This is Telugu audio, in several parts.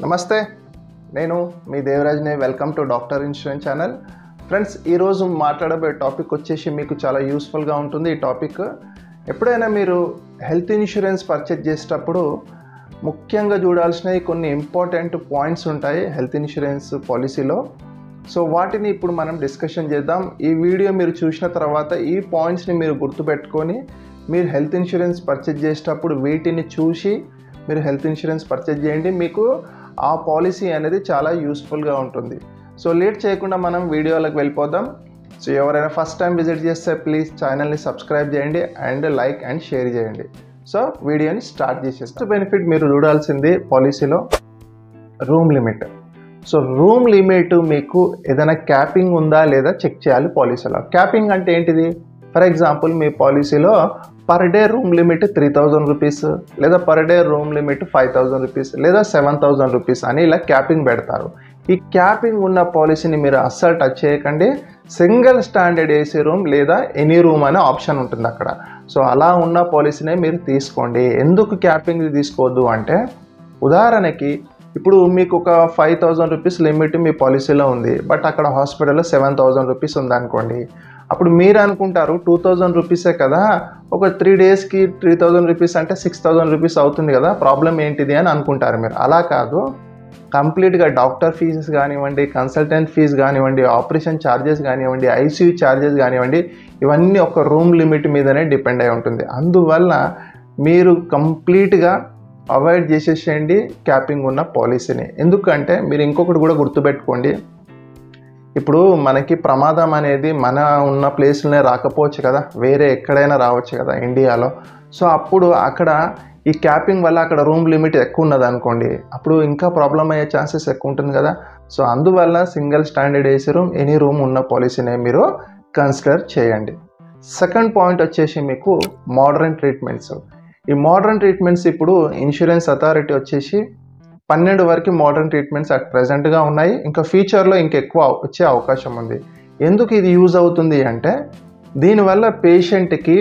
నమస్తే, నేను మీ దేవరాజ్ని. Welcome to doctor insurance channel. Friends, ఈరోజు మాట్లాడబోయే టాపిక్ వచ్చేసి మీకు చాలా యూస్ఫుల్గా ఉంటుంది. ఈ టాపిక్ ఎప్పుడైనా మీరు హెల్త్ ఇన్సూరెన్స్ పర్చేజ్ చేసేటప్పుడు ముఖ్యంగా చూడాల్సినవి కొన్ని ఇంపార్టెంట్ పాయింట్స్ ఉంటాయి హెల్త్ ఇన్సూరెన్స్ పాలసీలో. సో వాటిని ఇప్పుడు మనం డిస్కషన్ చేద్దాం. ఈ వీడియో మీరు చూసిన తర్వాత ఈ పాయింట్స్ని మీరు గుర్తుపెట్టుకొని మీరు హెల్త్ ఇన్సూరెన్స్ పర్చేజ్ చేసేటప్పుడు వీటిని చూసి మీరు హెల్త్ ఇన్సూరెన్స్ పర్చేజ్ చేయండి. మీకు ఆ పాలసీ అనేది చాలా యూస్ఫుల్గా ఉంటుంది. సో లేట్ చేయకుండా మనం వీడియోలోకి వెళ్ళిపోదాం. సో ఎవరైనా ఫస్ట్ టైం విజిట్ చేస్తే ప్లీజ్ ఛానల్ని సబ్స్క్రైబ్ చేయండి అండ్ లైక్ అండ్ షేర్ చేయండి. సో వీడియోని స్టార్ట్ చేసేస్తాం. బెనిఫిట్ మీరు చూడాల్సింది పాలసీలో room limit. So room limit మీకు ఏదైనా క్యాపింగ్ ఉందా లేదా చెక్ చేయాలి పాలసీలో. క్యాపింగ్ అంటే ఏంటిది? ఫర్ ఎగ్జాంపుల్ మీ పాలసీలో per day room limit 3000 rupees, లేదా per day room limit 5000 rupees, లేదా 7000 రూపీస్ అని ఇలా క్యాపింగ్ పెడతారు. ఈ క్యాపింగ్ ఉన్న పాలసీని మీరు అస్సలు టచ్ చేయకండి. సింగిల్ స్టాండర్డ్ ఏసీ రూమ్ లేదా ఎనీ రూమ్ అనే ఆప్షన్ ఉంటుంది అక్కడ. సో అలా ఉన్న పాలసీనే మీరు తీసుకోండి. ఎందుకు క్యాపింగ్ తీసుకోవద్దు అంటే, ఉదాహరణకి ఇప్పుడు మీకు ఒక 5000 రూపీస్ లిమిట్ మీ పాలసీలో ఉంది, బట్ అక్కడ హాస్పిటల్లో 7000 రూపీస్ ఉందనుకోండి. అప్పుడు మీరు అనుకుంటారు 2000 రూపీసే కదా, ఒక 3 డేస్కి 3000 రూపీస్ అంటే 6000 రూపీస్ అవుతుంది కదా, ప్రాబ్లం ఏంటిది అని అనుకుంటారు మీరు. అలా కాదు, కంప్లీట్గా డాక్టర్ ఫీజెస్ కానివ్వండి, కన్సల్టెంట్ ఫీజు కానివ్వండి, ఆపరేషన్ ఛార్జెస్ కానివ్వండి, ఐసీయూ ఛార్జెస్ కానివ్వండి, ఇవన్నీ ఒక రూమ్ లిమిట్ మీదనే డిపెండ్ అయి ఉంటుంది. అందువల్ల మీరు కంప్లీట్గా అవాయిడ్ చేసేసేయండి క్యాపింగ్ ఉన్న పాలసీని. ఎందుకంటే మీరు ఇంకొకటి కూడా గుర్తుపెట్టుకోండి, ఇప్పుడు మనకి ప్రమాదం అనేది మన ఉన్న ప్లేస్లోనే రాకపోవచ్చు కదా, వేరే ఎక్కడైనా రావచ్చు కదా ఇండియాలో. సో అప్పుడు అక్కడ ఈ క్యాపింగ్ వల్ల అక్కడ రూమ్ లిమిట్ ఎక్కువ ఉన్నది అనుకోండి, అప్పుడు ఇంకా ప్రాబ్లం అయ్యే ఛాన్సెస్ ఎక్కువ ఉంటుంది కదా. సో అందువల్ల single standard AC room any room ఉన్న పాలసీనే మీరు కన్సిడర్ చేయండి. సెకండ్ పాయింట్ వచ్చేసి మీకు మోడర్న్ ట్రీట్మెంట్స్. ఈ మోడర్న్ ట్రీట్మెంట్స్ ఇప్పుడు ఇన్సూరెన్స్ అథారిటీ వచ్చేసి 12 వరకు మోడర్న్ ట్రీట్మెంట్స్ అట్ ప్రజెంట్గా ఉన్నాయి. ఇంకా ఫ్యూచర్లో ఇంకెక్కువ వచ్చే అవకాశం ఉంది. ఎందుకు ఇది యూజ్ అవుతుంది అంటే, దీనివల్ల పేషెంట్కి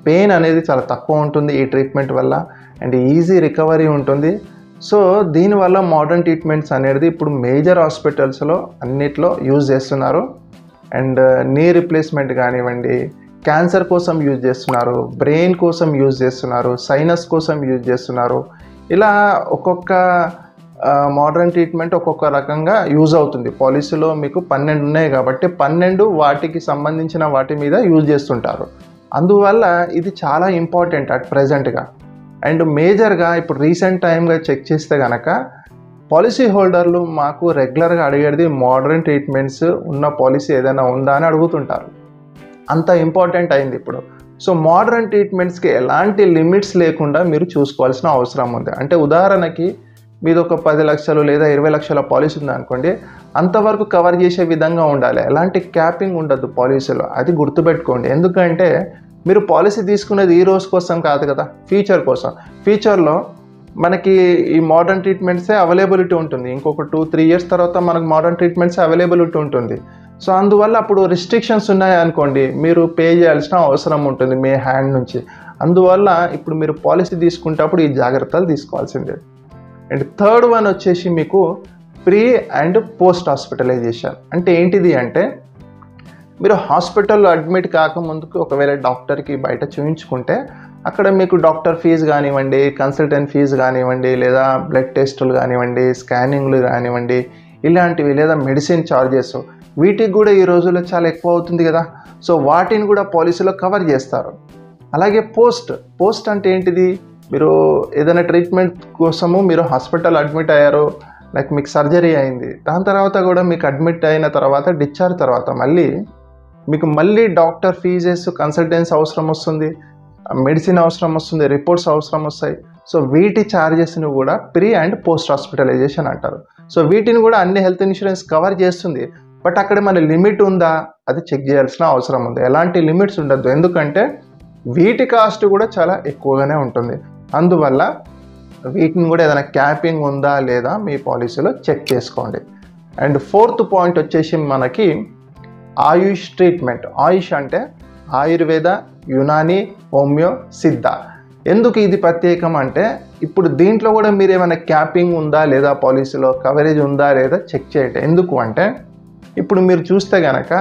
పెయిన్ అనేది చాలా తక్కువ ఉంటుంది ఈ ట్రీట్మెంట్ వల్ల, అండ్ ఈజీ రికవరీ ఉంటుంది. సో దీనివల్ల మోడర్న్ ట్రీట్మెంట్స్ అనేది ఇప్పుడు మేజర్ హాస్పిటల్స్లో అన్నిట్లో యూజ్ చేస్తున్నారు. అండ్ నీ రీప్లేస్మెంట్ కానివ్వండి, క్యాన్సర్ కోసం యూజ్ చేస్తున్నారు, బ్రెయిన్ కోసం యూజ్ చేస్తున్నారు, సైనస్ కోసం యూజ్ చేస్తున్నారు. ఇలా ఒక్కొక్క మోడర్న్ ట్రీట్మెంట్ ఒక్కొక్క రకంగా యూజ్ అవుతుంది. పాలసీలో మీకు 12 ఉన్నాయి కాబట్టి 12 వాటికి సంబంధించిన వాటి మీద యూజ్ చేస్తుంటారు. అందువల్ల ఇది చాలా ఇంపార్టెంట్ అట్ ప్రజెంట్గా. అండ్ మేజర్గా ఇప్పుడు రీసెంట్ టైంగా చెక్ చేస్తే కనుక పాలసీ హోల్డర్లు మాకు రెగ్యులర్గా అడిగేది మోడర్న్ ట్రీట్మెంట్స్ ఉన్న పాలసీ ఏదైనా ఉందా అని అడుగుతుంటారు. అంత ఇంపార్టెంట్ అయింది ఇప్పుడు. సో మోడర్న్ ట్రీట్మెంట్స్కి ఎలాంటి లిమిట్స్ లేకుండా మీరు చూసుకోవాల్సిన అవసరం ఉంది. అంటే ఉదాహరణకి మీది ఒక 10 లక్షలు లేదా 20 లక్షల పాలసీ ఉందనుకోండి, అంతవరకు కవర్ చేసే విధంగా ఉండాలి. ఎలాంటి క్యాపింగ్ ఉండదు పాలసీలో, అది గుర్తుపెట్టుకోండి. ఎందుకంటే మీరు పాలసీ తీసుకునేది ఈ రోజు కోసం కాదు కదా, ఫ్యూచర్ కోసం. ఫ్యూచర్లో మనకి ఈ మోడర్న్ ట్రీట్మెంట్సే అవైలబిలిటీ ఉంటుంది. ఇంకొక 2-3 ఇయర్స్ తర్వాత మనకు మోడర్న్ ట్రీట్మెంట్స్ అవైలబిలిటీ ఉంటుంది. సో అందువల్ల అప్పుడు రిస్ట్రిక్షన్స్ ఉన్నాయనుకోండి, మీరు పే చేయాల్సిన అవసరం ఉంటుంది మీ హ్యాండ్ నుంచి. అందువల్ల ఇప్పుడు మీరు పాలసీ తీసుకునేటప్పుడు ఈ జాగ్రత్తలు తీసుకోవాల్సిందే. అండ్ థర్డ్ వన్ వచ్చేసి మీకు ప్రీ అండ్ పోస్ట్ హాస్పిటలైజేషన్. అంటే ఏంటిది అంటే, మీరు హాస్పిటల్లో అడ్మిట్ కాకముందుకు ఒకవేళ డాక్టర్కి బయట చూయించుకుంటే అక్కడ మీకు డాక్టర్ ఫీజు కానివ్వండి, కన్సల్టెంట్ ఫీజు కానివ్వండి, లేదా బ్లడ్ టెస్టులు కానివ్వండి, స్కానింగ్లు కానివ్వండి, ఇలాంటివి, లేదా మెడిసిన్ ఛార్జెస్, వీటికి కూడా ఈ రోజుల్లో చాలా ఎక్కువ అవుతుంది కదా. సో వాటిని కూడా పాలసీలో కవర్ చేస్తారు. అలాగే పోస్ట్ అంటే ఏంటిది? మీరు ఏదైనా ట్రీట్మెంట్ కోసము మీరు హాస్పిటల్ అడ్మిట్ అయ్యారు, లైక్ మీకు సర్జరీ అయింది, దాని తర్వాత కూడా మీకు అడ్మిట్ అయిన తర్వాత డిశ్చార్జ్ తర్వాత మళ్ళీ డాక్టర్ ఫీజెస్, కన్సల్టెన్సీ అవసరం వస్తుంది, మెడిసిన్ అవసరం వస్తుంది, రిపోర్ట్స్ అవసరం వస్తాయి. సో వీటి ఛార్జెస్ని కూడా ప్రీ అండ్ పోస్ట్ హాస్పిటలైజేషన్ అంటారు. సో వీటిని కూడా అన్ని హెల్త్ ఇన్సూరెన్స్ కవర్ చేస్తుంది. బట్ అక్కడ మన లిమిట్ ఉందా అది చెక్ చేయాల్సిన అవసరం ఉంది. ఎలాంటి లిమిట్స్ ఉండద్దు, ఎందుకంటే వీటి కాస్ట్ కూడా చాలా ఎక్కువగానే ఉంటుంది. అందువల్ల వీటిని కూడా ఏదైనా క్యాపింగ్ ఉందా లేదా మీ పాలసీలో చెక్ చేసుకోండి. అండ్ ఫోర్త్ పాయింట్ వచ్చేసి మనకి ఆయుష్ ట్రీట్మెంట్. ఆయుష్ అంటే ఆయుర్వేద, యునాని, హోమియో, సిద్ధ. ఎందుకు ఇది ప్రత్యేకం అంటే ఇప్పుడు దీంట్లో కూడా మీరు ఏమైనా క్యాపింగ్ ఉందా లేదా, పాలసీలో కవరేజ్ ఉందా లేదా చెక్ చేయండి. ఎందుకు అంటే ఇప్పుడు మీరు చూస్తే కనుక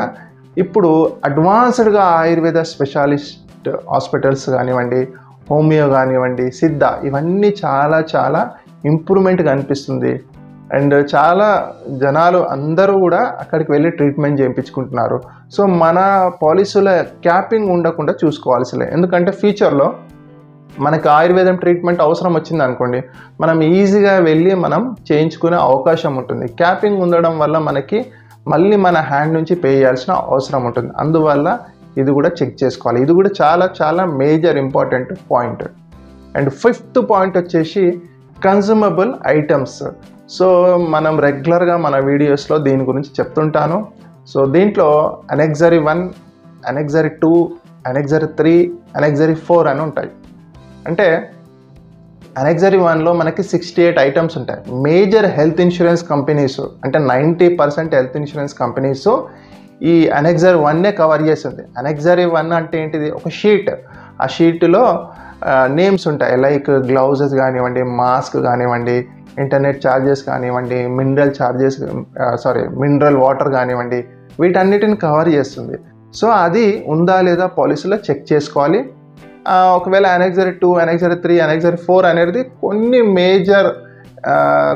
ఇప్పుడు అడ్వాన్స్డ్గా ఆయుర్వేద స్పెషాలిస్ట్ హాస్పిటల్స్ కానివ్వండి, హోమియో కానివ్వండి, సిద్ధ, ఇవన్నీ చాలా చాలా ఇంప్రూవ్మెంట్ కనిపిస్తుంది. అండ్ చాలా జనాలు అందరూ కూడా అక్కడికి వెళ్ళి ట్రీట్మెంట్ చేయించుకుంటున్నారు. సో మన పాలసీలో క్యాపింగ్ ఉండకుండా చూసుకోవాల్సిలే. ఎందుకంటే ఫ్యూచర్లో మనకి ఆయుర్వేదం ట్రీట్మెంట్ అవసరం వచ్చింది అనుకోండి, మనం ఈజీగా వెళ్ళి మనం చేయించుకునే అవకాశం ఉంటుంది. క్యాపింగ్ ఉండడం వల్ల మనకి మళ్ళీ మన హ్యాండ్ నుంచి పే చేయాల్సిన అవసరం ఉంటుంది. అందువల్ల ఇది కూడా చెక్ చేసుకోవాలి. ఇది కూడా చాలా చాలా major important point. And fifth point వచ్చేసి కన్జ్యూమబుల్ ఐటమ్స్. సో మనం రెగ్యులర్గా మన వీడియోస్లో దీని గురించి చెప్తుంటాను. సో దీంట్లో అనెక్సరీ 1, అనెక్సరీ 2, అనెక్సరీ 3, అనెక్సరీ 4 అని ఉంటాయి. అంటే అనెక్సరీ 1లో మనకి 68 ఐటమ్స్ ఉంటాయి. మేజర్ హెల్త్ ఇన్సూరెన్స్ కంపెనీస్ అంటే 90% హెల్త్ ఇన్సూరెన్స్ కంపెనీస్ ఈ అనెక్సరీ 1నే కవర్ చేస్తుంది. అనెక్సరీ 1 అంటే ఏంటిది? ఒక షీట్. ఆ షీట్లో నేమ్స్ ఉంటాయి, లైక్ గ్లౌజెస్ కానివ్వండి, మాస్క్ కానివ్వండి, ఇంటర్నెట్ ఛార్జెస్ కానివ్వండి, మినరల్ వాటర్ కానివ్వండి, వీటన్నిటిని కవర్ చేస్తుంది. సో అది ఉందా లేదా పాలసీలో చెక్ చేసుకోవాలి. ఒకవేళ అనెక్సరీ 2, అనెక్సరీ 3, అనెక్సరీ 4 అనేది కొన్ని మేజర్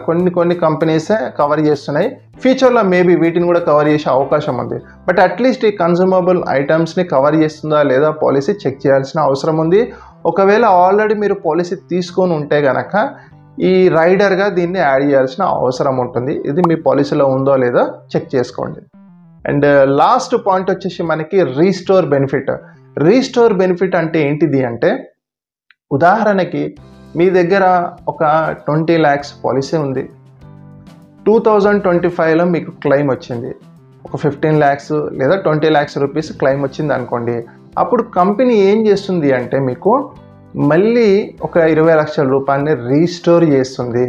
కొన్ని కంపెనీసే కవర్ చేస్తున్నాయి. ఫ్యూచర్లో మేబీ వీటిని కూడా కవర్ చేసే అవకాశం ఉంది. బట్ అట్లీస్ట్ ఈ కన్జ్యూమబుల్ ఐటమ్స్ని కవర్ చేస్తుందా లేదా పాలసీ చెక్ చేయాల్సిన అవసరం ఉంది. ఒకవేళ ఆల్రెడీ మీరు పాలసీ తీసుకొని ఉంటే కనుక ఈ రైడర్గా దీన్ని యాడ్ చేయాల్సిన అవసరం ఉంటుంది. ఇది మీ పాలసీలో ఉందో లేదో చెక్ చేసుకోండి. అండ్ లాస్ట్ పాయింట్ వచ్చేసి మనకి రీస్టోర్ బెనిఫిట్. రీస్టోర్ బెనిఫిట్ అంటే ఏంటిది అంటే, ఉదాహరణకి మీ దగ్గర ఒక 20 lakhs పాలసీ ఉంది. 2025లో మీకు క్లెయిమ్ వచ్చింది. ఒక 15 lakhs లేదా 20 lakhs రూపీస్ క్లెయిమ్ వచ్చింది అనుకోండి. అప్పుడు కంపెనీ ఏం చేస్తుంది అంటే మీకు మళ్ళీ ఒక 20 లక్షల రూపాయలని రీస్టోర్ చేస్తుంది.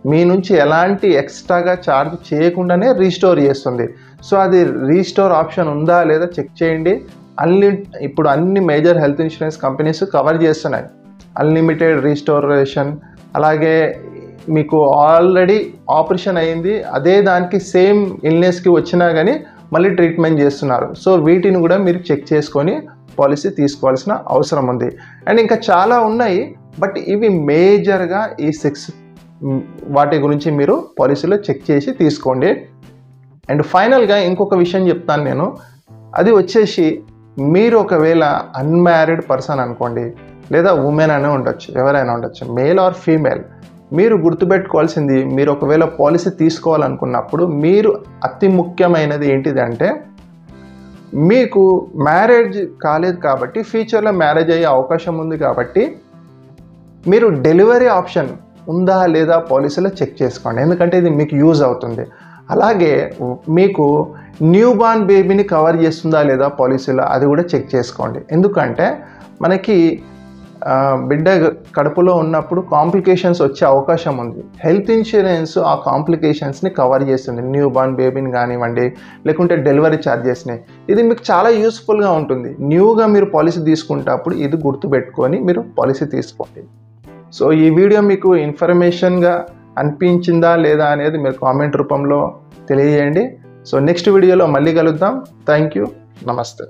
మీ నుంచి ఎలాంటి ఎక్స్ట్రాగా ఛార్జ్ చేయకుండానే రీస్టోర్ చేస్తుంది. సో అది రీస్టోర్ ఆప్షన్ ఉందా లేదా చెక్ చేయండి. ఇప్పుడు అన్ని major health insurance companies cover చేస్తున్నాయి అన్లిమిటెడ్ రీస్టోరేషన్. అలాగే మీకు ఆల్రెడీ ఆపరేషన్ అయింది, అదే దానికి సేమ్ ఇల్నెస్కి వచ్చినా కానీ మళ్ళీ ట్రీట్మెంట్ చేస్తున్నారు. సో వీటిని కూడా మీరు చెక్ చేసుకొని పాలసీ తీసుకోవాల్సిన అవసరం ఉంది. అండ్ ఇంకా చాలా ఉన్నాయి, బట్ ఇవి మేజర్గా ఈ 6 వాటి గురించి మీరు పాలసీలో చెక్ చేసి తీసుకోండి. అండ్ ఫైనల్గా ఇంకొక విషయం చెప్తాను నేను. అది వచ్చేసి మీరు ఒకవేళ అన్మ్యారీడ్ పర్సన్ అనుకోండి, లేదా ఉమెన్ అనే ఉండొచ్చు, ఎవరైనా ఉండొచ్చు, మేల్ ఆర్ ఫీమేల్. మీరు గుర్తుపెట్టుకోవాల్సింది, మీరు ఒకవేళ పాలసీ తీసుకోవాలనుకున్నప్పుడు మీరు అతి ముఖ్యమైనది ఏంటిది అంటే, మీకు మ్యారేజ్ కాలేదు కాబట్టి, ఫ్యూచర్లో మ్యారేజ్ అయ్యే అవకాశం ఉంది కాబట్టి మీరు డెలివరీ ఆప్షన్ ఉందా లేదా పాలసీలో చెక్ చేసుకోండి. ఎందుకంటే ఇది మీకు యూజ్ అవుతుంది. అలాగే మీకు న్యూ బార్న్ బేబీని కవర్ చేస్తుందా లేదా పాలసీలో, అది కూడా చెక్ చేసుకోండి. ఎందుకంటే మనకి బిడ్డ కడుపులో ఉన్నప్పుడు కాంప్లికేషన్స్ వచ్చే అవకాశం ఉంది. హెల్త్ ఇన్సూరెన్స్ ఆ కాంప్లికేషన్స్ని కవర్ చేస్తుంది. న్యూ బార్న్ బేబీని కానివ్వండి, లేకుంటే డెలివరీ ఛార్జెస్ని. ఇది మీకు చాలా యూస్ఫుల్గా ఉంటుంది. న్యూగా మీరు పాలసీ తీసుకుంటప్పుడు ఇది గుర్తుపెట్టుకొని మీరు పాలసీ తీసుకోండి. సో ఈ వీడియో మీకు ఇన్ఫర్మేషన్గా అనిపించిందా లేదా అనేది మీరు కామెంట్ రూపంలో తెలియజేయండి. సో నెక్స్ట్ వీడియోలో మళ్ళీ కలుద్దాం. Thank you. నమస్తే.